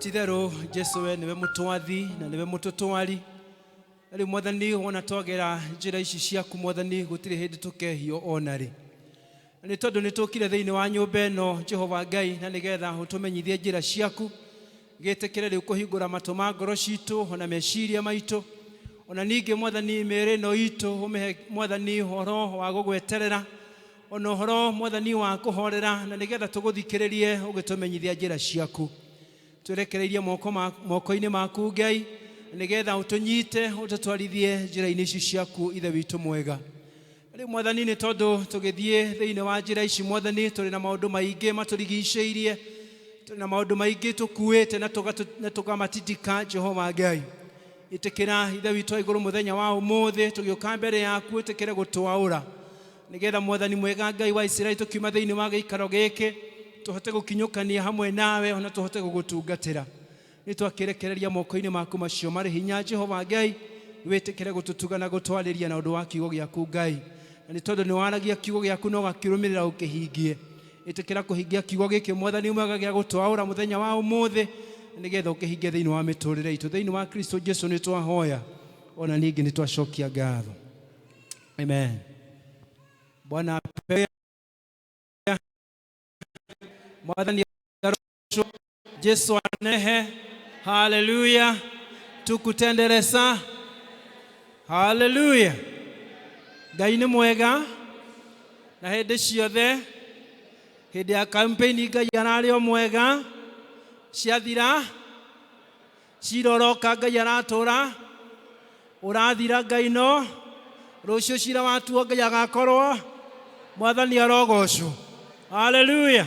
Tidero Jesu we niwe mutwathi na niwe mututwari. Ari mwathani wona twagera njira ici ciaku mwathani gutire hindi tukehio onari. Ni tondu ni tukire thiini wa nyumba eno Jehova Ngai na nigetha utumenyithie njira ciaku gitikire riu kuhingura matu ma ngoro citu ona meciria maitu ona ningi mwathani mere no itu umehe mwathani horo wa gugweterera ona horo mwathani wa kuhorera na nigetha tuguthikiririe ugitumenyithia njira ciaku. Turekereirie moko-ini maku Ngai nigetha utunyite ututwarithie njira-ini ici ciaku ithe witu mwega. Ari mwathani ni tondu tugithie thiini wa njira ici mwathani turi na maundu maingi maturigiceirie, turi na maundu maingi tukuite na tukamatindika Jehova Ngai. Itikira ithe witu iguru muthenya wa umuthi tugiuka mbere yaku itikire gutwaura nigetha mwathani mwega Ngai wa Israeli tukiuma thiini wa giikaro giki tuhote gukinyukania hamwe nawe ona tuhote gugutungatira. Ni twakirekereria moko-ini maku macio mari hinya Jehova Ngai witikire gututuga na gutwariria na undu wa kiugo giaku Ngai. Na ni tondu ni waragia kiugo giaku no gakirumirira ukihingie. Itikira kuhingia kiugo giki mwathani mwega gia gutwaura muthenya wa umuthi nigetha ukihingie thiini wa miturire itu thiini wa Kristo Jesu ni twahoya ona ningi ni twacokia ngatho. Amen. Bwana apewe mwathani Jesu anehe. Haleluya. Tukutenderesa. Haleluya. Ngai ni mwega na hindi ciothe. Hindi ya campaign Ngai arari o mwega. Ciathira ciroroka Ngai aratura. Urathira Ngai no. Rucio cira watuo Ngai agakorwo. Mwathani arogocwo. Haleluya.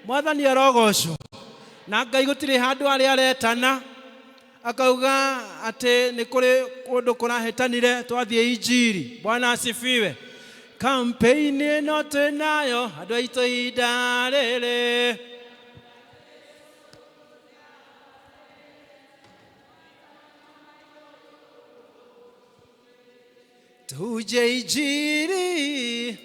Mwathani arogocwo. Na Ngai gutire handu ari aretana akauga ati ni kuri kundu kurahetanire twathie injiri. Bwana asifiwe. Campaign ino tunayo andu aitu ihinda riri tuje injiri.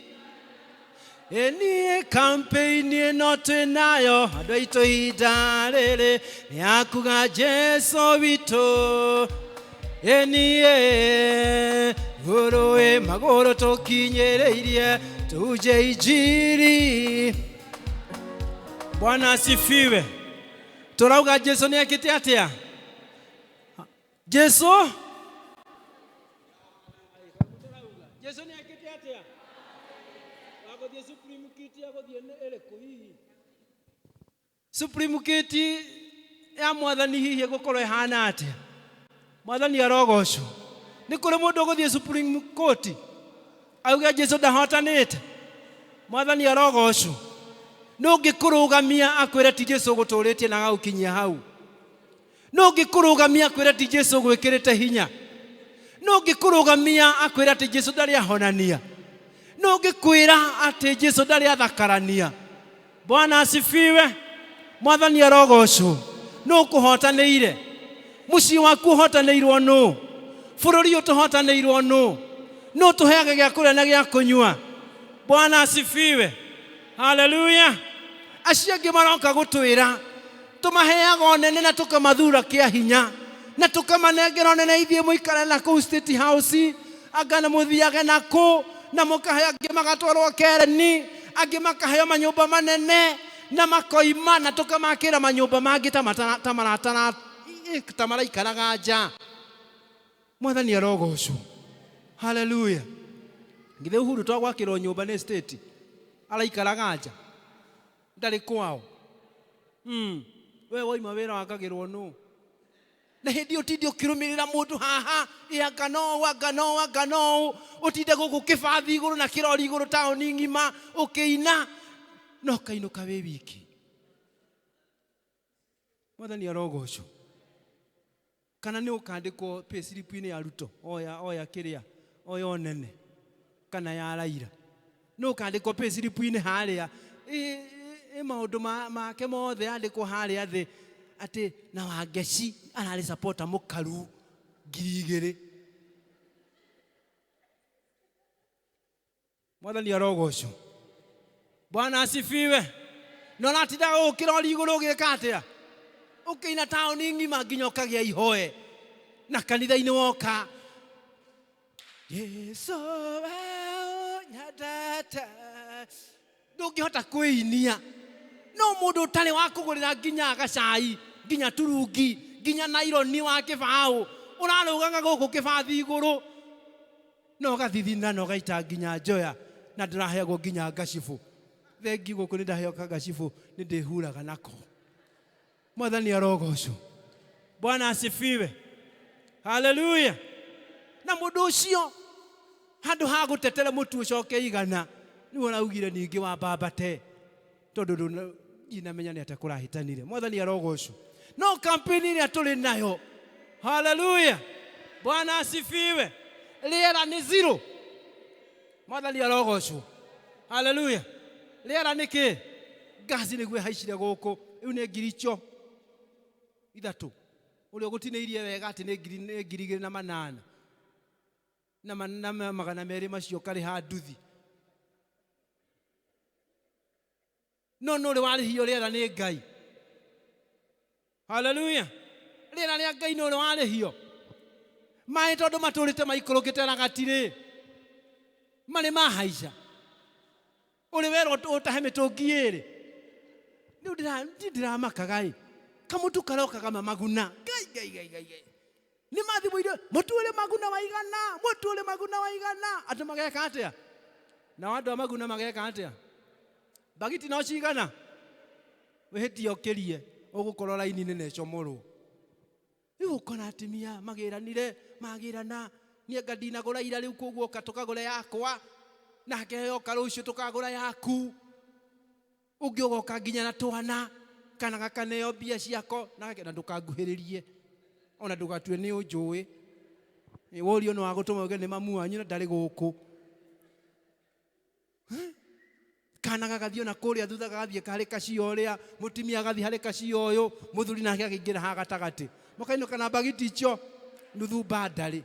Eni campaign ino tunayo andu aitu ihinda riri ni akuga Jesu witu. Eni guruwe maguru tukinyereirie tuje injiri. Bwana asifiwe. Turauga Jesu ni akite atia? Jesu ni akite atia? Agothie Supreme Court agothie eriku hihi? Supreme Court ya mwathani hihi gukorwo ihana atia? Mwathani arogocwo. Ni kuri mundu guthie Supreme Court auga Jesu ndahotanite? Mwathani arogocwo. No ngikurugamia akwire ti Jesu guturitie na gaukinyia hau. No ngikurugamia akwire ti Jesu gwikirite hinya. No ngikurugamia akwire ti Jesu ndari ahonania. No ngikwira ati Jesu ndari athakarania. Bwana asifiwe. Mwathani arogocwo. No kuhotanire. Muci waku hotaneirwo no. Bururi utuhotaneirwo no. No tuheage gya kuria na gya kunyua. Bwana asifiwe. Haleluya. Aciangi maroka gutwira tumaheaga nene na tukamathura kia hinya na tukamanengera nene ithie muikare na ku State House agana muthiage naku na mukahea angi magatwarwo Kereni angi makaheo manyumba manene na makoima na tukamakira manyumba mangi tamaraikaraga nja. Mwathani arogocwo. Haleluya. Ngithe Uhuru twagwakirwo nyumba ni state araikaraga nja ndari kwao. We waima wira wakagirwo no. Na hindi utindi ukirumirira mundu haha agano utinde guku kibathi iguru na kirori iguru taoni ngima ukiina no kainuka we wiki. Mwathani arogocwo. Kana ni ukandikwo pay slip-ini ya Ruto oya kiria oya nene kana ya Raila. No ukandikwo pay slip-ini haria maundu make mothe andikwo haria thi ati na Wangeci arari supporta mukaru 2,000. Mwathani arogocwo. Bwana asifiwe. No natinda ukirori iguru gika atia? ukiina taoni ng'ima nginya ukagia ihoe na kanitha-inĩ woka Yesu we nyendete ndũngĩhota kwĩinia no mũndũ ũtarĩ wa kũgũrĩra nginya gacai nginya turungi nginya naironi wa kĩbaũ ũrarũgaga gũkũ kĩbathi igũrũ no gathithina no gaita nginya njoya na ndĩraheagwo nginya ngacibũ thengi gũkũ nĩ ndaheo kangacibũ nĩ ndĩhuraga nako Mwathani arogocwo Bwana asifiwe haleluya na mũndũ ũcio handũ ha gũtetera mũtu ũcoke igana nĩ ũraugire ningĩ wa mbambate tondũ inamenya nĩ atakũrahĩtanire Mwathani arogocwo no kampeni ĩrĩa tũrĩ nayo haleluya Bwana asifiwe rĩera nĩ zero Mwathani arogocwo haleluya rĩera nĩ kĩ ngaci nĩguo haicire gũkũ rĩu nĩ ngiricho ithatũ ũrĩa gũtinĩirie wega atĩ nĩ 2,800 na 200 macio karĩha nduthi no ũrĩ warĩhio rĩera nĩ Ngai haleluya rĩera rĩa Ngai nĩ ũrĩ warĩhio maĩ tondũ matũrĩte maikũrũkĩte na gatirĩ marĩ mahaica ũrĩ werwo ũtahe mĩtũngi ĩrĩ rĩu ndiramakaga kamutu karokaga maguna gai nĩ mathimũire mũtu ũrĩ maguna waigana andũ mageka atĩa na andũ a maguna mageka atĩa bagiti no cigana wĩhĩtie ũkĩrie ũgũkorwo raini-inĩ nĩ comorwo rĩu ũkona atumia magĩranire magĩrana niĩ ndinagũra ira rĩu koguo ũka tũkagũra yakwa nake yoka rũciũ tũkagũra yaku ũngĩ ũgoka nginya na twana kana gakaneo mbia ciako na ndũkanguhĩrĩrie ona ndũgatue nĩ ũnjũĩ worio no agũtũma uge nĩ mamu wanyu na ndarĩ gũkũ kana gagathio na kũrĩa thutha gagathiĩ harĩ kacio ũrĩa mũtumia agathiĩ harĩ kacio ũyũ mũthuri nake akĩingĩra ha gatagatĩ mũkainũka na bagiti icio nuthu bandari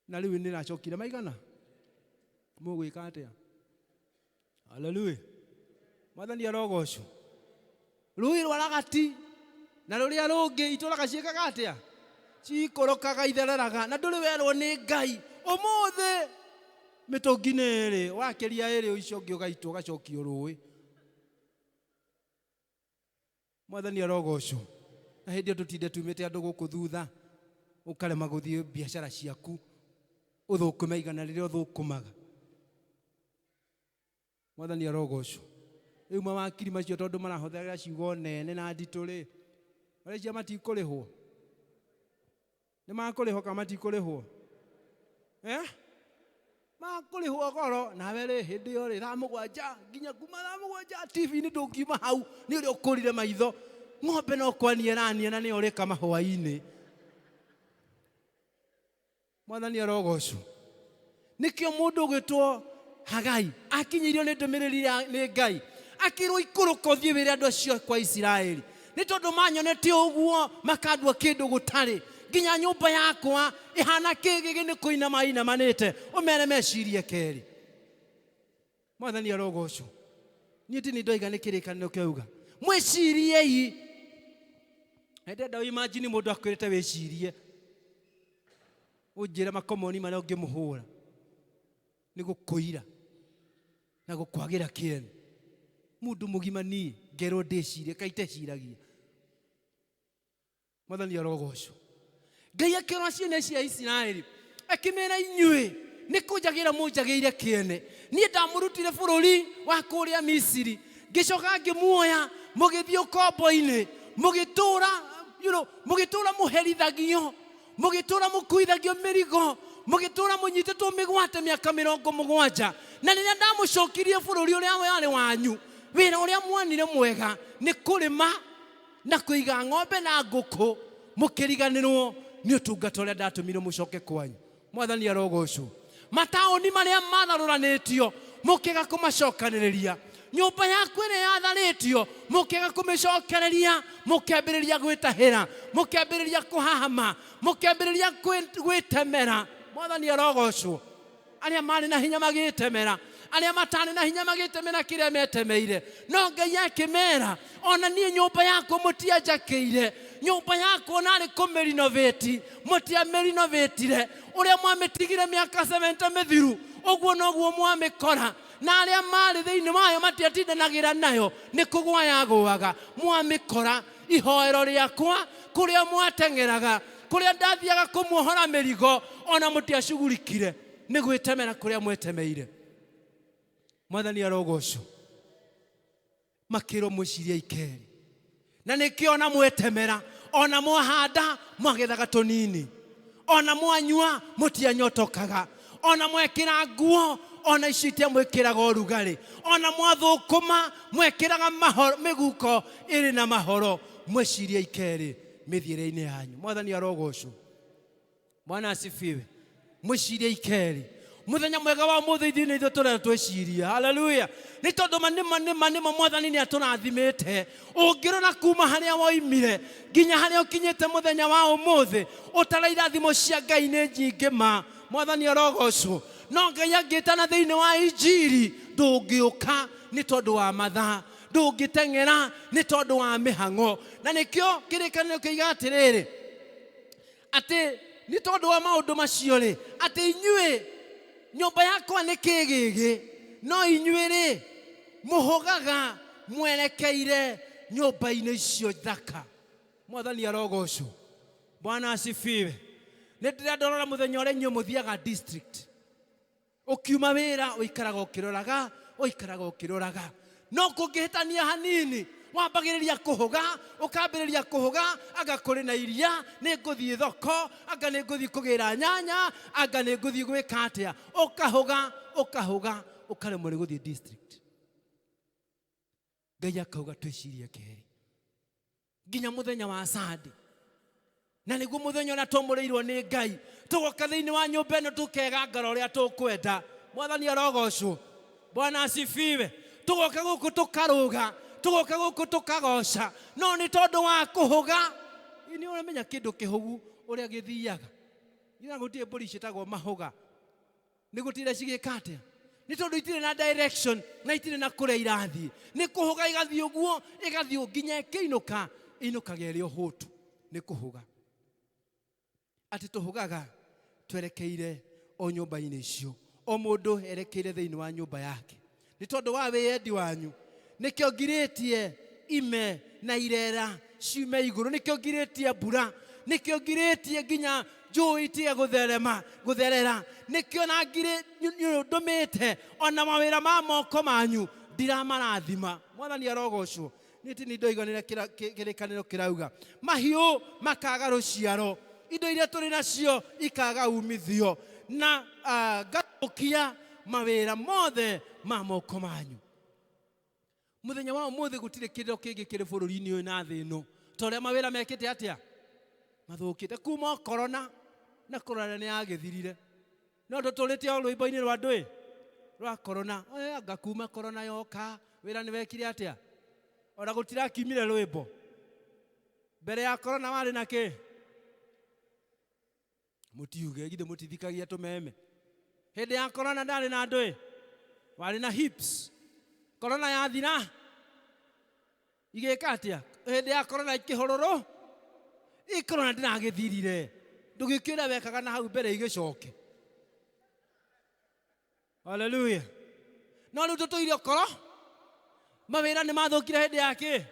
na rĩu nĩ racokire maigana mũgwĩka atĩa haleluya Mwathani arogocwo rũĩ rwa ragati na rũrĩa rũngĩ itũraga ciĩkaga atĩa cikũrũkaga ithereraga na ndũrĩ werwo nĩ Ngai ũmũthĩ mĩtũngi-inĩ ĩrĩ wakĩria ĩrĩ icio ũngĩ ũgaitwo ũgacokio rũĩ Mwathani arogocwo na hĩndĩ ĩyo tũtinde tumĩte andũ gũkũ thutha ũkarema gũthiĩ biacara ciaku ũthũkũme igana rĩrĩa ũthũkũmaga Mwathani arogocwo rĩu mawakiri macio tondũ marahũthĩra ciugo nene na nditũ-rĩ marĩcia matikũrĩhwo nĩ makũrĩhwo kana matikũrĩhwo makũrĩhwo goro nawe rĩ hĩndĩ ĩyo rĩ thaa mũgwanja nginya kuma thaa mũgwanja TV-inĩ ndũngiuma hau nĩ ũrĩa ũkũrire maitho ng'ombe no kwania rania na nĩ ũrĩka mahũa-inĩ Mwathani arogocwo nĩkĩo mũndũ ũgĩtwo Hagai akinyĩirio nĩ ndũmĩrĩri nĩ Ngai akĩrwo ikũrũka ũthiĩ wĩre andũ acio kwa Isiraeli nĩ tondũ manyonete ũguo makandua kĩndũ gũtarĩ nginya nyũmba yakwa ĩhana kĩgĩgĩ nĩ kũinama inamanĩte ũmere mecirie kerĩ Mwathani arogocwo niĩ ti nĩ ndoiga nĩ kĩrĩkanĩro kĩauga mwĩciriei ndenda imagine mũndũ akwĩrĩte wĩcirie ũnjĩre makomoni marĩa ũngĩmũhũra nĩ gũkũira na gũkwagĩra kĩene mũndũ mũgima niĩ ngerwo ndĩcirie kaite ciragia Mwathani arogocwo Ngai akĩrora ciana cia Isiraeli akĩmera inyuĩ nĩ kũnjagĩra mũnjagĩire kĩene niĩ ndamũrutire bũrũri wa kũrĩa Misiri ngĩcoka ngĩmuoya mũgĩthiĩ ũkombo-inĩ mũgĩtũra mũherithagio mũgĩtũra mũkuithagio mĩrigo mũgĩtũra mũnyitĩtwo mĩgwate mĩaka 70 na rĩrĩa ndamũcokirie bũrũri ũrĩa warĩ wanyu wĩra ũrĩa muonire mwega nĩ kũrĩma na kũiga ng'ombe na ngũkũ mũkĩriganĩrwo nĩ ũtungata ũrĩa ndatũmire mũcoke kwanyu Mwathani arogocwo mataũni marĩa matharũranĩtio mũkĩga kũmacokanĩrĩria nyũmba yaku ĩrĩa yatharĩtio mũkĩga kũmĩcokereria mũkĩambĩrĩria gwĩtahĩra mũkĩambĩrĩria kũhahama mũkĩambĩrĩria gwĩtemera Mwathani arogocwo arĩa marĩ na hinya magĩtemera aria matane na hinya magitemera kiria metemeire no Ngai akimera ona nie nyumba yako mutiajakeire nyumba yako nari kumerenovate mutiamerinovatire uria mwamitigire miaka 70 mithiru uguo noguo mwamikora na aria mari thiini wayo matiatindanagira nayo ni kugwa yagwaga mwamikora ihoero riakwa kuria mwatengeraga kuria ndathiaga kumuhora mirigo ona mutiacugurikire ni gwitemera kuria mwetemeire mwathani arogocwo makiro muciria ikeri na nikio ona mwetemera ona mwahanda mwagethaga tunini ona mwanyua mutianyotokaga ona mwekira nguo ona icitia mwekiraga urugari ona mwathukuma mwekiraga mahoro miguko iri na mahoro mweciria ikeri mithiire-ini yanyu mwathani arogocwo Bwana asifiwe mweciria ikeri muthenya mwega wa muthithini ithu turera tweciria haleluya ni tondu manima mwathani ni aturathimite ungirona kuma haria woimire nginya haria ukinyite muthenya wa umuthi utarairathimo cia Ngai ni nyingi mwathani arogocwo no Ngai angitana thiini wa injiri ndungiuka ni tondu wa mathaa ndungiteng'era ni tondu wa mihango na nikio kirikaniro kiiga atiriri ati ni tondu wa maundu macio ri ati inyue nyumba yakwa ni kigigi no inyue ri muhogaga mwerekeire nyumba-ini icio thaka mwathani arogocwo Bwana asifiwe ni ndirandorora muthenya uria inyue muthiaga district ukiuma wira uikaraga ukiroraga no kungihitania hanini wambagiriria kuhuga ukambiriria kuhuga anga kuri na iria ni nguthii thoko anga ni nguthii kugira nyanya anga ni nguthii gwika atia ukahuga ukaremwo ni guthii district Ngai akauga twicirie keri nginya muthenya wa Sunday na niguo muthenya na tumureirwo ni Ngai tugoka thiini wa nyumba ino tukega ngaro ria tukwenda mwathani arogocwo Bwana asifiwe tugoka guku tukaruga tugoka guku tukagoca no ni tondu wa kuhuga ini uramenya kindu kihugu uria githiaga ira gutie mburi citagwo mahuga ni gutire cigika atia ni tondu itire na direction na itire na kuria irathi ni kuhuga igathii uguo igathii nginya inukaga iri hutu ni kuhuga ati tuhugaga twerekeire o nyumba-ini icio o mundu erekeire thiini wa nyumba yake ni tondu wa wiendi wanyu nikio ngiritie ime na irera ciume iguru nikio ngiritie mbura nikio ngiritie nginya njui itige gutherera nikio na ndumite ona mawira ma moko manyu ndiramarathima mwathani arogocwo niti ni ndoiganire kirikaniro kirauga mahiu makaga ruciaro indo iria turi nacio ikaga umithio na ngatukia mawira mothe ma moko manyu muthenya wa umuthi gutire kindu kingi kiri bururi-ini uyu na thi ino toria mawira mekite atia mathukite kuma corona na corona ni agithirire no tuturitie o rwimbo-ini rwa ndui rwa corona anga kuma corona yoka wira ni wekire atia ora gutira kimire rwimbo mbere ya corona wari na ki mutiuge githe mutithikagia tumeme hindi ya corona ndari na ndui wari na hips corona yathira igika atia hindi ya corona ikihururu corona ndiragithirire ndugikira wekaga na hau mbere igicoke haleluya no riu tutuire koro mawira ni mathukire hindi yake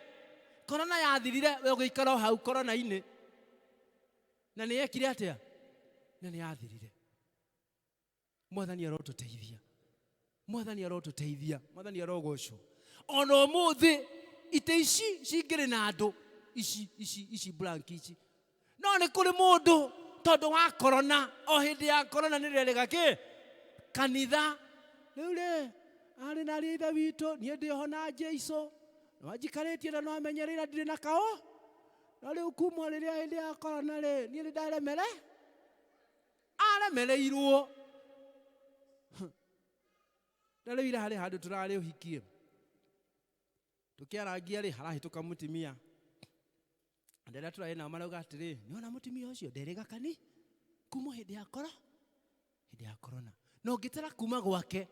corona yathirire we ugiikara hau corona-ini na ni yekire atia na ni yathirire mwathani arotuteithia mwathani arogocwo ona umuthi ite ici cingiri na andu ici blank ici no ni kuri mundu tondu wa corona o hindi ya corona ni rerega ki kanitha riu ri ari na ri ithe witu nie ndiho na Jesu wanjikaritie na no amenyerera ndiri na kao no riu kuma riria hindi ya corona ri nie ndaremere aremereirwo na ira hari handu turari uhikie tukiarangia ri harahituka mutimia ndera turari na marauga atiri niona mutimia ucio nderega kani kuma hindi ya corona no ngitera kuma gwake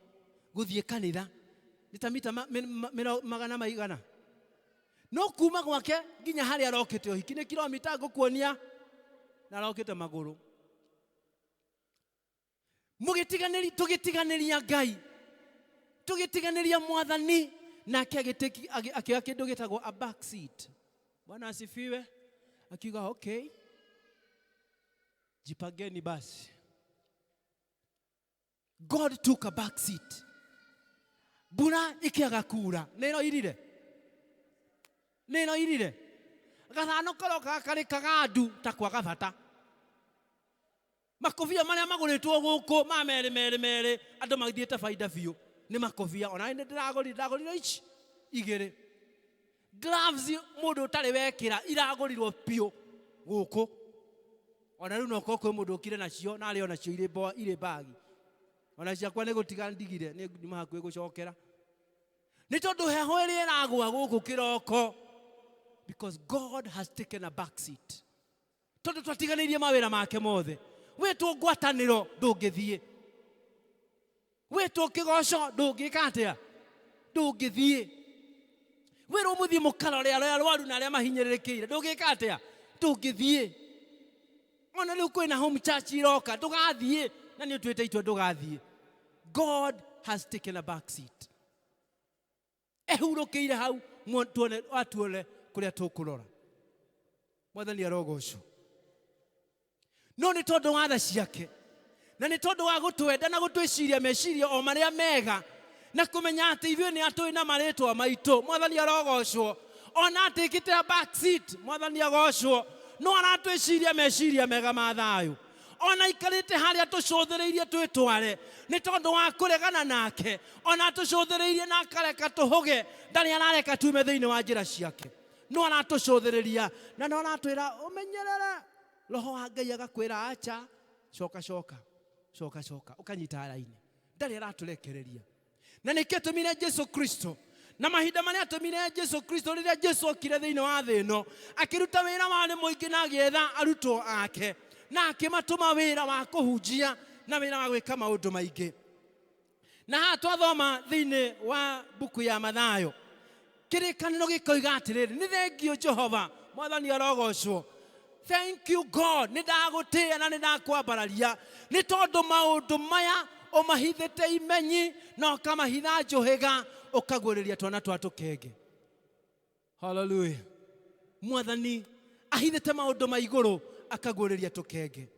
guthie kanitha nitamita magana maigana no kuma gwake nginya haria arokite ohiki ni kilomita ngukuonia na arokite maguru tugitiganiria Ngai tugitiganiria Mwathani nake akioya kindu gitagwo a back seat. Bwana asifiwe. Akiuga okay, jipageni basi. God took a back seat. Bura ikiaga kura nero irire gathano koroka kari kagadu takwa gabata makofia maria maguritwo guku ma mere andu magithiete faida biu ni makofia ona ni ndagorire ici igire gloves mundu tari wekira iragorirwo piu guku ona riu no koko mundu ukire nacio na ari ona cio ire bagi ona ciakwa ni gutiga ndigire ni nduma hakwe gucokera ni tondu heho iri iragwa guku kiroko because God has taken a back seat. Tondu twatiganirie mawira make mothe wetwo ngwataniro ndungithie wetwo kigoco ndungikatia ndungithie wero muthie mukarore arwaru na aria mahinyirikiire ndungikatia ndungithie ona riu kwina home church iroka ndugathie na ni twite itwe ndugathie. God has taken a back seat. Ehurukiire hau atuone kuria tukurora. Mwathani arogocwo. No ni tondu wa tha ciake na ni tondu wa gutwenda na gutwiciria meciria o maria mega na kumenya ati ithuĩ ni atui na maritwa maitu. Mwathani arogocwo. Ona atikite a back seat. Mwathani agocwo. No aratwiciria meciria mega ma thayu. Ona ikarite haria tucũthĩrĩirie twitware ni tondu wa kuregana nake. Ona tucũthĩrĩirie na akareka tuhuge ndari arareka tume thiini wa njira ciake. No aratucũthĩrĩria na no aratwira umenyerere. Roho wa Ngai agakwira acha coka ukanyita raini ndari araturekereria. Na nike tumire Jesu Kristo na mahinda maria tumire Jesu Kristo riria Jesu okire thiini wa thi ino akiruta wira wari muingi na agietha arutwo ake na akimatuma wira wa kuhunjia na wira wa gwika maundu maingi. Na ha twathoma thiini wa buku ya Mathayo kirikaniro gikoiga atiriri ni thengio Jehova. Mwathani arogocwo. Thank you God. Ni ndagutia na ni ndakwambararia ni tondu maundu maya umahithite imenyi na ukamahitha njuhiga ukagwiriria twana twa tukenge. Hallelujah. Mwathani ahithite maundu ma iguru akagwiriria tukenge.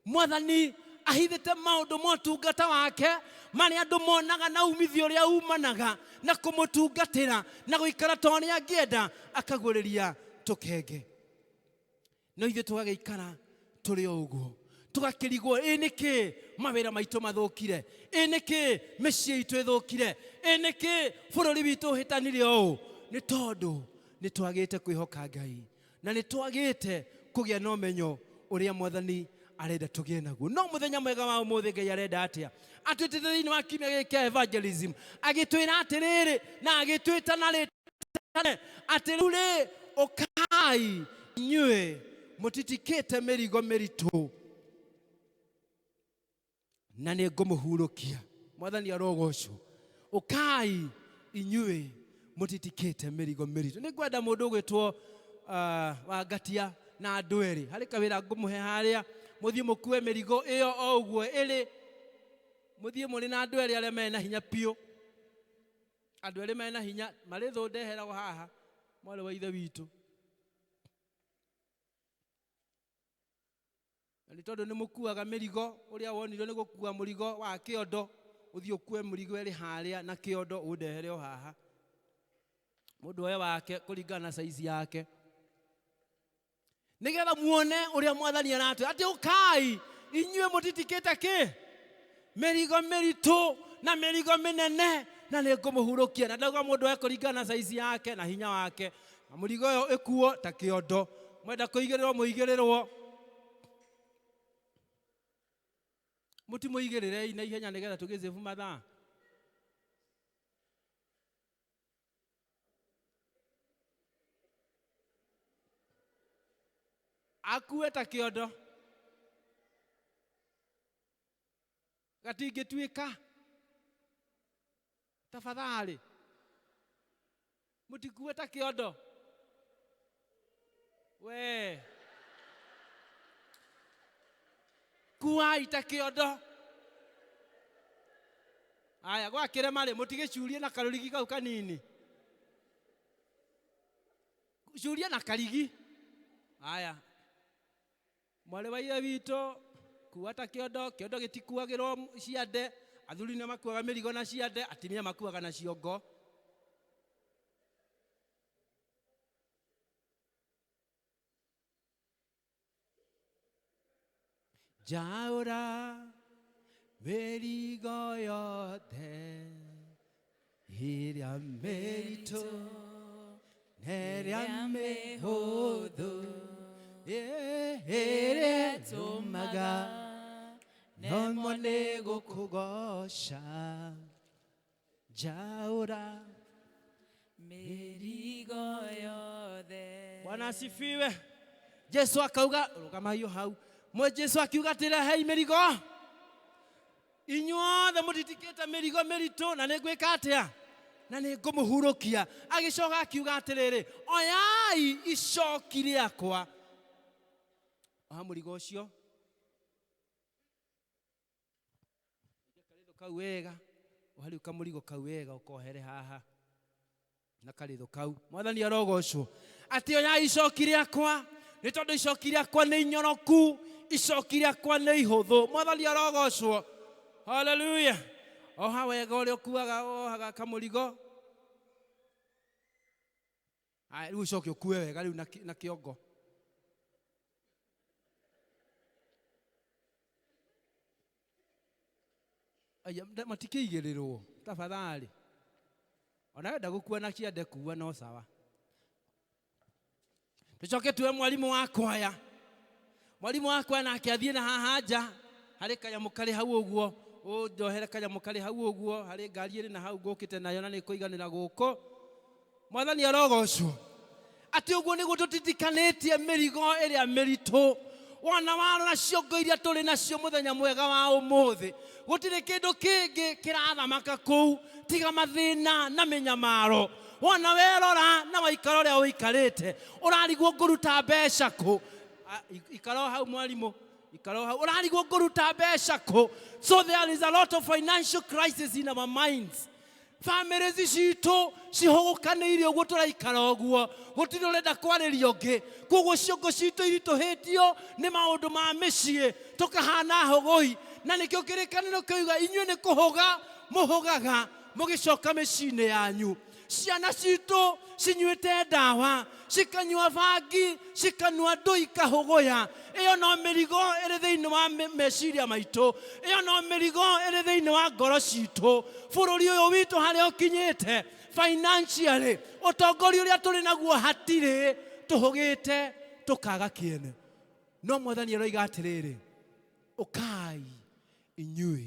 Mwathani ahithite maundu motungata wake mari andu monaga na umithio ria umanaga na kumutungatira na guikara toni angienda akagwiriria tukenge. No ithuĩ tũgagĩikara tũrĩ o ũguo tũgakĩrigwo nĩkĩ mawĩra maitũ mathũkire, nĩkĩ mĩciĩ itũ ĩthũkire, nĩkĩ bũrũri witũ ũhĩtanire ũũ. Nĩ tondũ nĩ twagĩte kwĩhoka Ngai na nĩ twagĩte kũgĩa na ũmenyo ũrĩa Mwathani arenda tũgĩe naguo. No mũthenya mwega wa ũmũthĩ Ngai arenda atĩa? Atwĩtĩte thĩinĩ wa kiumia gĩkĩ kĩa evangelism agĩtwĩra atĩrĩrĩ na agĩtwĩta na rĩtane atĩ rĩu rĩ ũkai inyuĩ mutitikite mirigo miritu na ni ngumuhurukia. Mwathani arogocwo. Ukai inyuĩ mutitikite mirigo miritu. Ni ngwenda mundu gwitwo Wangatia na andu eri hari kawira ngumuhe haria muthie mukue mirigo iyo o uguo iri muthie muri na andu eri aria mena hinya piu. Andu eri mena hinya mari thundeherago haha mwari wa ithe witu. Ni tondu ni mukuaga mirigo uria wonirwo ni gukua murigo wa kiondo uthie ukue murigo eri haria na kiondo undehere o haha mundu oya wake kuringana na size yake nigetha muone uria Mwathani aratwe ati ukai inyuĩ mutitikite ki mirigo miritu na mirigo minene na ni ngumuhurukia. Na ndauga mundu oya kuringana na size yake na hinya wake na murigo yo ikuo ta kiondo. Mwenda kuigirirwo muigirirwo muti muigirire na ihenya nigetha tugizevu mathaa. Akue ta kiondo gatingĩtuĩka tafadhali mutikue ta kiondo we kuai ta kiondo. Aya gwakire mari mutigicurie na karurigi kau kanini, curia na karigi. Aya mwari wa ithe witũ kua ta kiondo, kiondo gitikuagirwo ciande, athuri nĩ makuaga mĩrigo na ciande, atimia makuaga na ciongo. Jaura mĩrigo yothe ĩrĩa mĩritũ nerĩa mĩhũthũ ĩrĩa tũmaga nomwe nĩ gũkũgoca. Jaura mĩrigo yothe. Bwana asifiwe. Jesu akauga rũgama hiyo hau. Jesu akiuga atĩrĩ hei mĩrigo inyuothe mũtitikĩte mĩrigo mĩritũ na nĩngwĩka atĩa na nĩngũmũhurũkia. Agĩcoka akiuga atĩrĩrĩ oyai icoki rĩakwa. Oha mũrigo ũcio karitho kau wega, ũhari kamũrigo kau wega ũkohere haha na karitho kau. Mwathani arogocwo. Atĩ oyai icoki rĩakwa nĩ tondũ icoki rĩakwa nĩ inyoroku, icoki rĩakwa nĩ ihũthũ. Mwathani arogocwo. Hallelujah. Oha wega ũrĩa ũkuaga ohaga kamũrigo. Rĩu ũcoke ũkue wega rĩu na kĩongo. Aya matikĩigĩrĩrwo tafadhali. Ona wenda gũkua na ciande kuua no sawa. Tucoke tuwe mwalimu wa kwaya. Mwalimu wa kwaya nake athiĩ na haha nja harĩ kanyamũ karĩ hau ũguo. Njohere kanyamũ karĩ hau ũguo, harĩ ngari ĩrĩ na hau ngũkĩte nayo na nĩkũiganĩra gũkũ. Mwathani arogocwo. Atĩ ũguo nĩguo tũtitikanĩtie mĩrigo ĩrĩa mĩritũ. Wana warora ciongo iria tũrĩ nacio mũthenya mwega wa ũmũthĩ. Gũtirĩ kĩndũ kĩngĩ kĩrathamaka kũu tiga mathĩna na mĩnyamaro. Wana werora na waikara ũrĩa ũikarĩte ũrarigwo ngũruta mbeca kũ. Ikara hau mwalimu, ikara hau. Ũrarigwo ngũruta mbeca kũ. So there is a lot of financial crisis in our minds. Families citũ cihogokanĩire ũguo tũraikara ũguo, gũtirĩ ũrenda kwarĩria ũngĩ. Koguo ciongo citũ iritũhĩtio nĩ maũndũ ma mĩciĩ tũkahana hũgũi. Na nĩkĩo kĩrĩkanĩro kĩuga inyuĩ nĩ kũhũga mũhũgaga mũgĩcoka mĩciĩ-inĩ yanyu. Ciana citũ cinyuĩte ndawa, cikanyua bangi, cikanua ndũi ikahũgũya. Ĩyo no mĩrigo ĩrĩ thĩinĩ wa meciria maitũ. Ĩyo no mĩrigo ĩrĩ thĩinĩ wa ngoro citũ. Bũrũri ũyũ witũ harĩa ũkinyĩte financially, ũtongoria ũrĩa tũrĩ naguo hatirĩ, tũhũgĩte tũkaga kĩene. No Mwathani aroiga atĩrĩrĩ, ũkai inyuĩ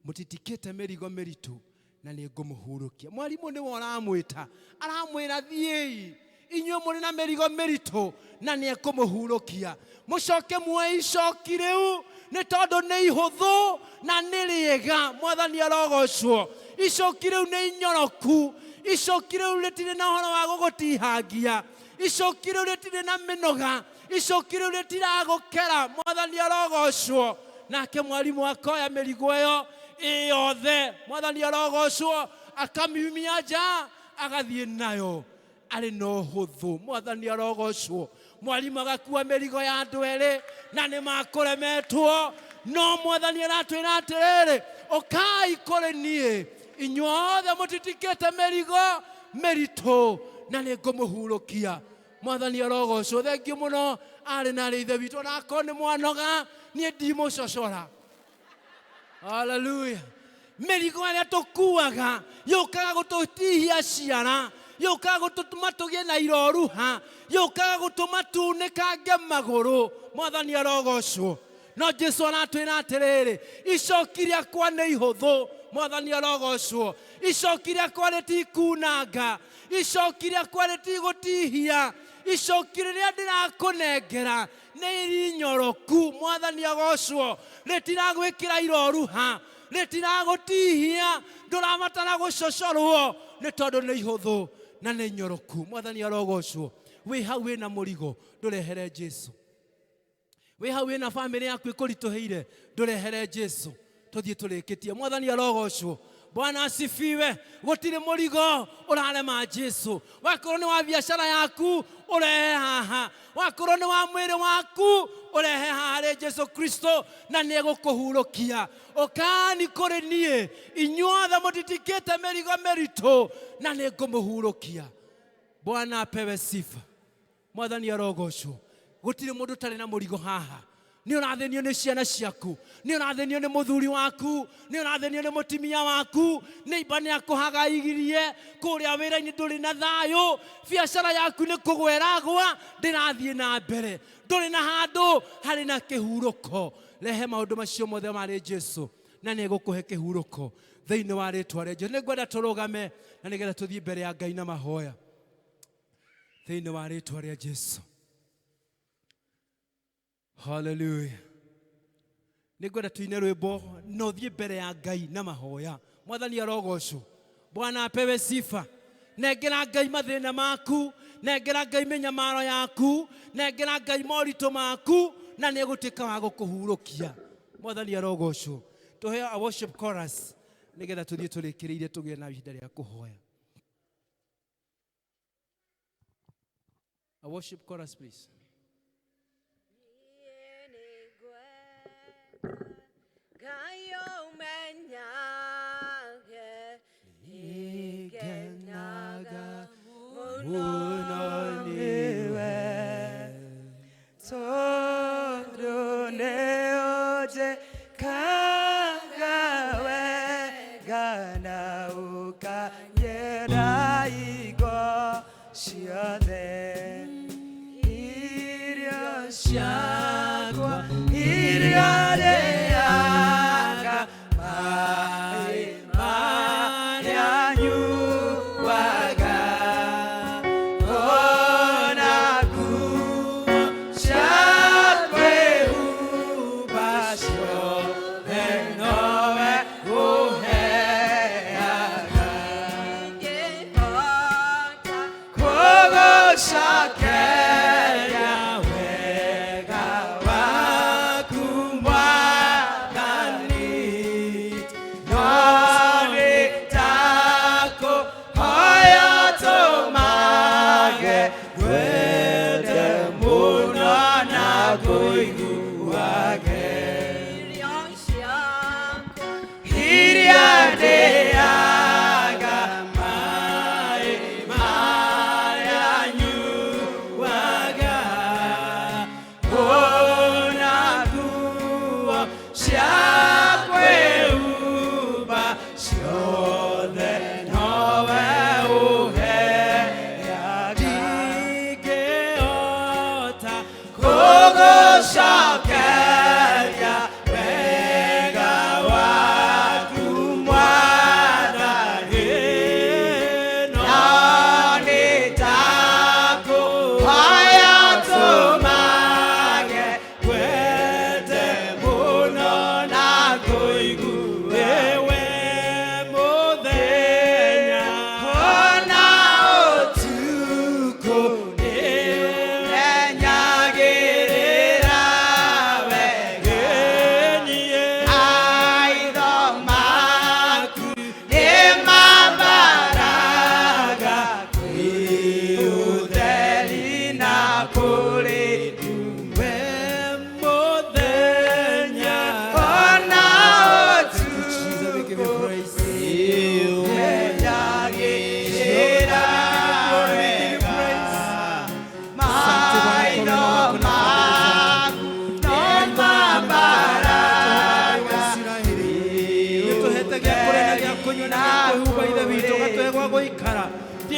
mũtitikĩte mĩrigo mĩritũ na nĩngũmũhurũkia. Mwalimu nĩwe ũramwĩta, aramwĩra thiĩi inyuĩ mũrĩ na mĩrigo mĩritũ na nĩekũmũhurũkia. Mũcoke muoe icoki rĩu nĩ tondũ nĩ ihũthũ na nĩ rĩega. Mwathani arogocwo. Icoki rĩu nĩ inyoroku. Icoki rĩu rĩtirĩ na ũhoro wa gũgũtihangia. Icoki rĩu rĩtirĩ na mĩnoga. Icoki rĩu rĩtiragũkera. Mwathani arogocwo. Nake mwalimu akoya mĩrigo ĩyo yothe. Mwathani arogocwo. Akamiumia nja agathiĩ nayo arĩ na ũhũthũ. Mwathani arogocwo. Mwalimu agakua mĩrigo ya andũ erĩ na nĩ makũremetwo. No Mwathani aratwĩra atĩrĩrĩ, ũkai kũrĩ niĩ inyuothe mũtitikĩte mĩrigo mĩritũ na nĩngũmũhurũkia. Mwathani arogocwo. Thengiũ mũno arĩ na ithe witũ. Na akorwo nĩ mwanoga niĩ ndimũcocora. Hallelujah. Mĩrigo ĩrĩa tũkuaga yũkaga gũtũtihia ciara, yũkaga gũtũtũma tũgĩe na iroruha, yũkaga gũtũma tunĩkange magũrũ. Mwathani arogocwo. No Jesu aratwĩra atĩrĩrĩ, icoki rĩakwa nĩ ihũthũ. Mwathani arogocwo. Icoki rĩakwa rĩtikunanga, icoki rĩakwa rĩtigũtihia, icoki rĩrĩa ndĩrakũnengera nĩ inyoroku. Mwathani agocwo. Rĩtiragwĩkĩra iroruha, ritiragutihia ndurabatara gucocorwo ni tondu ni ihuthu na ni nyoroku. Mwathani arogocwo. Wi hau wina murigo ndurehere Jesu. Wi hau wina family yaku ikurituheire ndurehere Jesu. Tuthie turikitie. Mwathani arogocwo. Bwana asifiwe. Gutire murigo urarema Jesu. Wakorwo ni wa biashara yaku urehe haha. Wakorwo ni wa mwiri waku urehe haha ri Jesu Kristo na ni gukuhurukia. Okani kuri nie inyuothe mutitikite mirigo meritu na ni ngumuhurukia. Bwana apewe sifa. Mwathani arogocwo. Gutire mundu tari na murigo haha. Ni urathenio ni ciana ciaku, ni urathenio ni muthuri waku, ni urathenio ni mutimia waku, ni ibane akuhagaigirie kuria wira-ini nduri na thayu, biashara yaku ni kugweragwa ndirathie na mbere, nduri na handu hari na kihuruko. Rehe maundu macio mothe mari Jesu na ni gukuhe kihuruko thiini wa ritwa ria Jesu. Ni ngwenda turugame na nigetha tuthie mbere ya Ngai na mahoya thiini wa ritwa ria Jesu. Hallelujah. Nigwenda tuine rwimbo no thie mbere ya Ngai na mahoya. Mwathani arogocwo. Bwana apewe sifa. Nengera Ngai mathina maku, nengera Ngai menyamaro yaku, nengera Ngai morito maku na ni gutika wa gukuhurukia. Mwathani arogocwo. Tuhe a worship chorus nigetha tuthie turikiriire tugie na ihinda ria kuhoya. A worship chorus please.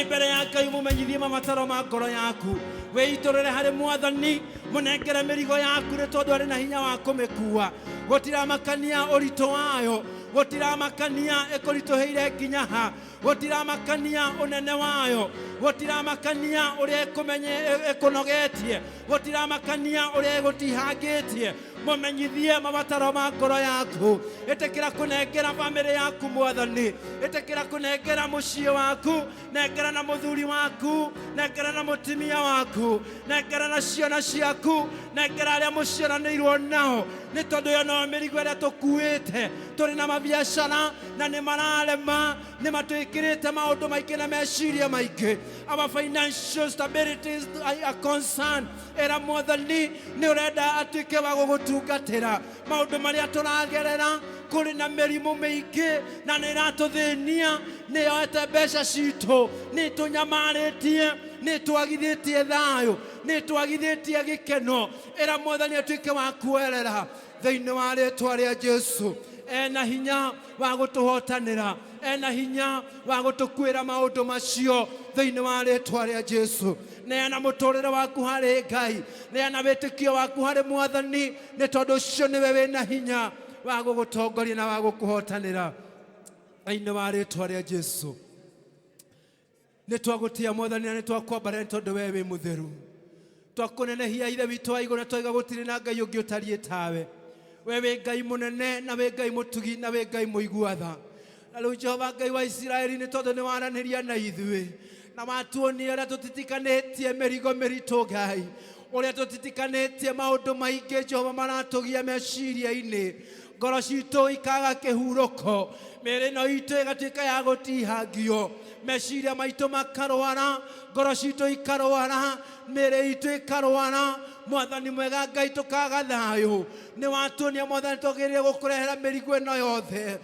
Mbere ya Ngai mumenyithie mamataro ma ngoro yaku weitorere hari Mwathani munengere mirigo yaku ni tondu ari na hinya wa kumikuwa gutiramakania urito wayo gutiramakania ikurituheire nginya ha gutiramakania unene wayo gutiramakania uria ikunogetie gutiramakania uria igutihangitie mumenyithie mabataro ma ngoro yaku itikira kunengera family yaku Mwathani itikira kunengera mucii waku nengera na muthuri waku nengera na mutimia waku nengera na ciana ciaku nengera aria muciaranirwo nao ni tondu yo no mirigo iria tukuite turi na mabiacara na ni mararema ni matwikirite maundu maingi na meciria maingi our financial stability are concerned era Mwathani ni urenda atuike wa gugutungatira maundu maria turagerera kuri na merimu mingi na ni ratuthinia ni yoete mbeca citu ni tunyamaritie ni twagithitie thayo ni twagithitie gikeno era Mwathani atuike wa kuerera thiini wa ritwa ria Jesu ena hinya wa gutuhotanira ena hinya wa gutukwira maundu macio thiini wa ritwa ria Jesu neana muturire waku hari Ngai neana witikio waku hari Mwathani ni tondu cio niwe wina hinya wa gugutongoria na wa gukuhotanira thiini wa ritwa ria Jesu ni twagutia Mwathani na ni twakwambara ni tondu we wi mutheru twakunenehia ithe witu wa iguru na twaiga gutiri na Ngai ungi utarie tawe we wi Ngai munene na wi Ngai mutugi na wi Ngai muiguatha na riu Jehova Ngai wa Israeli ni tondu ni waraniria na ithui na watuonia uria tutitikanĩtie mĩrigo mĩritũ Ngai uria tutitikanĩtie maundu maingi Jehova maratugia meciria-ini ngoro citũ ikaga kĩhurũko mĩĩrĩ ĩno itũ ĩgatuĩka ya gũtihangio meciria maitũ makarwara ngoro citũ ikarwara mĩĩrĩ itũ ikarwara Mwathani mwega Ngai tukaga thayũ nĩ watuonia Mwathani twagĩrĩire gũkũrehera mĩrigo ĩno yothe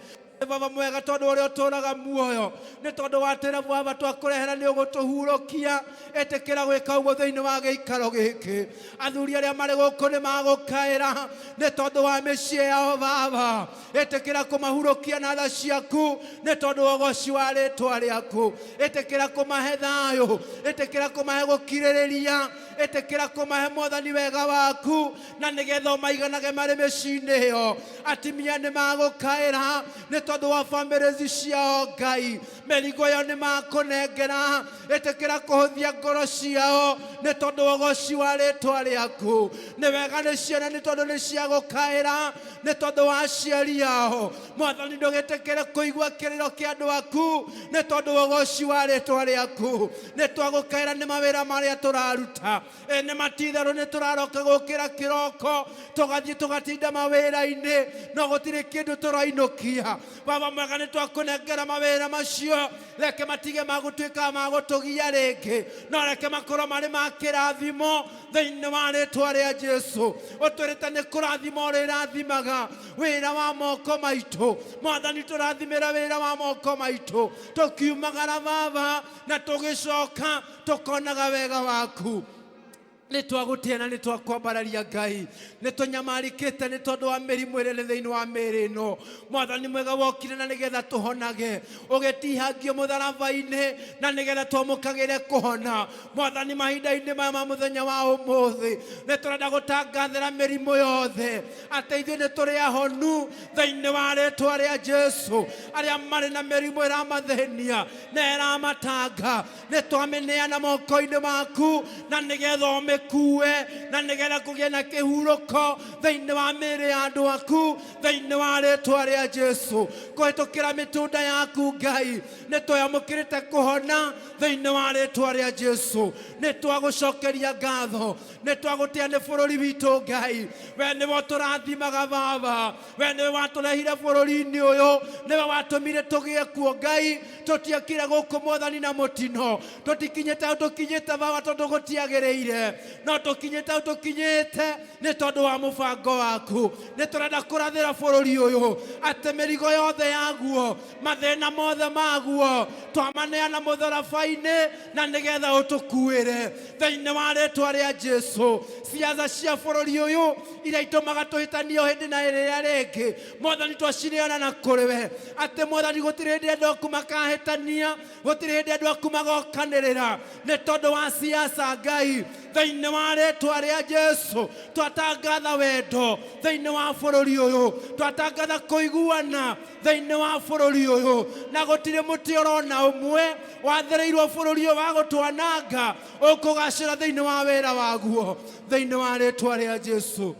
Baba mwega tondu uria uturaga muoyo ni tondu watira Baba twakurehera ni ugutuhurukia etikira gwika uguo thiini wa giikaro giki athuri aria mari guku ni magukaira ni tondu wa micii yao Baba etikira kumahurukia na tha ciaku ni tondu wa ugoci wa ritwa riaku etikira kumahe thayo etikira kumahe gukiririria etikira kumahe Mwathani wega waku na nigetha maiganage mari micii-ini iyo atimia ni magukaira ni tondu wa family ciao Ngai merigo yo ni makunengera etikira kuhuthia ngoro ciao ni tondu wa ugoci wa ritwa riaku ni wega ni ciana ni tondu ni cia gukaira ni tondu wa aciari yao Mwathani ndugitikire kuigua kiriro kia andu aku ni tondu wa ugoci wa ritwa riaku ni twagukaira ni mawira maria turaruta ni matitharu ni turaroka gukira kiroko tugathie tugatinda mawira-ini no gutiri kindu turainukia Baba mwega ni twakunengera mawira macio reke matige magutuika magutugia ringi no reke makorwo mari ma kirathimo thiini wa ritwa ria Jesu utwirite ni kurathima urirathimaga wira wa moko maitu Mwathani turathimira wira wa moko maitu tukiumagara Baba na tugicoka tukonaga wega waku ni twagutia na ni twakwambararia Ngai ni tunyamarikite ni tondu wa mirimu iri thiini wa mĩĩrĩ ĩno Mwathani mwega wokire na nigetha tuhonage ugitihangio mutharaba-ini na nigetha twamũkagĩre kuhona Mwathani mahinda-ini maya ma muthenya wa umuthi ni turenda gutangathira mirimu yothe ati ithuĩ ni turi ahonu thiini wa ritwa ria Jesu aria mari na mirimu iramathĩnia na iramatanga ni twamĩneana moko-ini maku na nigetha kuwe na nigetha kugie na kihuruko thiini wa mĩĩrĩ ya andu aku thiini wa ritwa ria Jesu kuhitukira mitunda yaku Ngai ni twamũkĩrĩte kuhona thiini wa ritwa ria Jesu ni twagucokeria ngatho ni twagutia ni bũrũri witũ Ngai we niwe turathimaga Baba we niwe waturehire bũrũri-inĩ ũyũ niwe watumire tugie kuo Ngai tutiakire gũkũ Mwathani na mũtino tutikinyĩte aũ tukinyĩte Baba tondu gũtiagĩrĩire no tukinyĩte aũ tukinyĩte ni tondu wa mũbango waku ni turenda kũrathĩra bũrũri ũyũ atĩ mĩrigo yothe yaguo mathĩna mothe maguo twamaneana mũtharaba-inĩ na nigetha ũtũkuĩre thĩinĩ wa rĩtwa rĩa Jesu ciatha cia bũrũri ũyũ iria itũmaga tũhĩtanio hĩndĩ na ĩrĩa rĩngĩ Mwathani twacineana na kũrĩ we atĩ Mwathani gũtirĩ hĩndĩ andũ aku makahĩtania gũtirĩ hĩndĩ andũ aku magokanĩrĩra nĩ tondũ wa ciaca Ngai thĩinĩ thĩinĩ wa rĩĩtwa rĩa Jesu twatangatha wendo thĩinĩ wa bũrũri ũyũ, twatangatha kũiguana thĩinĩ wa bũrũri ũyũ, na gũtirĩ mũtĩ ũrona ũmwe wathĩrĩirwo bũrũri ũyũ wa gũtwananga ũkũgacĩra thĩinĩ wa wĩra waguo thĩinĩ wa rĩĩtwa rĩa Jesu.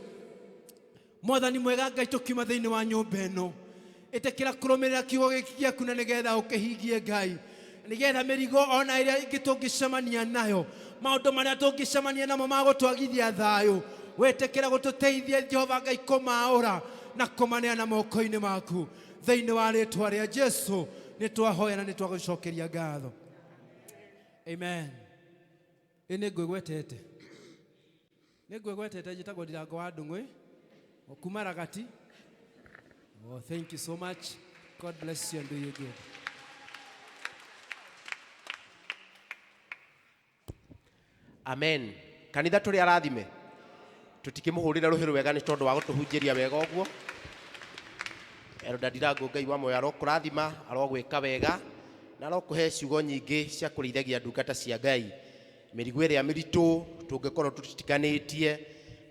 Mwathani mwega Ngai, tũkiuma thĩinĩ wa nyũmba ĩno, ĩtĩkĩra kũrũmĩrĩra kiugo gĩkĩ gĩaku na nĩgetha ũkĩhingie Ngai, nĩgetha mĩrigo ona ĩrĩa ingĩ tũngĩcemania nayo, maũndũ marĩa tũngĩcemania namo ma gũtwagithia thayũ, wĩtĩkĩra gũtũteithia Jehova Ngai kũmaũra na kũmaneana moko-inĩ maku thĩinĩ wa rĩĩtwa rĩa Jesu nĩ twahoya na nĩ twagũcokeria ngatho, amen. Nĩ ngwĩgwetete njĩtagwo Ndirango wa Ndung'u kuma Ragati. Oh, thank you so much. God bless you and do you good. Amen. Kanitha tũrĩ arathime, tũtikĩmũhũrĩre rũhĩ rwega nĩ tondũ wa gũtũhunjĩria wega ũguo. Elder Ndirango Ngai wa moyo arokũrathima, arogwĩka wega na arokũhe ciugo nyingĩ cia kũrĩithagia ndungata cia Ngai. Mĩrigo ĩrĩa mĩritũ tũngĩkorwo tũtitikanĩtie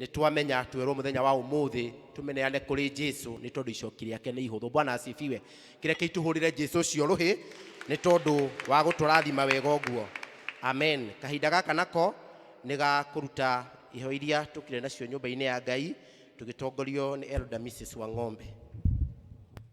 nĩ twamenya twerwo mũthenya wa ũmũthĩ tũmeneane kũrĩ Jesu nĩ tondũ icoki rĩake nĩ ihũthũ. Bwana asifiwe. Kĩreke itũhũrĩre Jesu ũcio rũhĩ nĩ tondũ wa gũtũrathima wega ũguo. Amen. Kahinda gaka nako nĩ ga kũruta iheo iria tũkire nacio nyũmba-inĩ ya Ngai tũgĩtongorio nĩ Elder Mrs. Wang'ombe.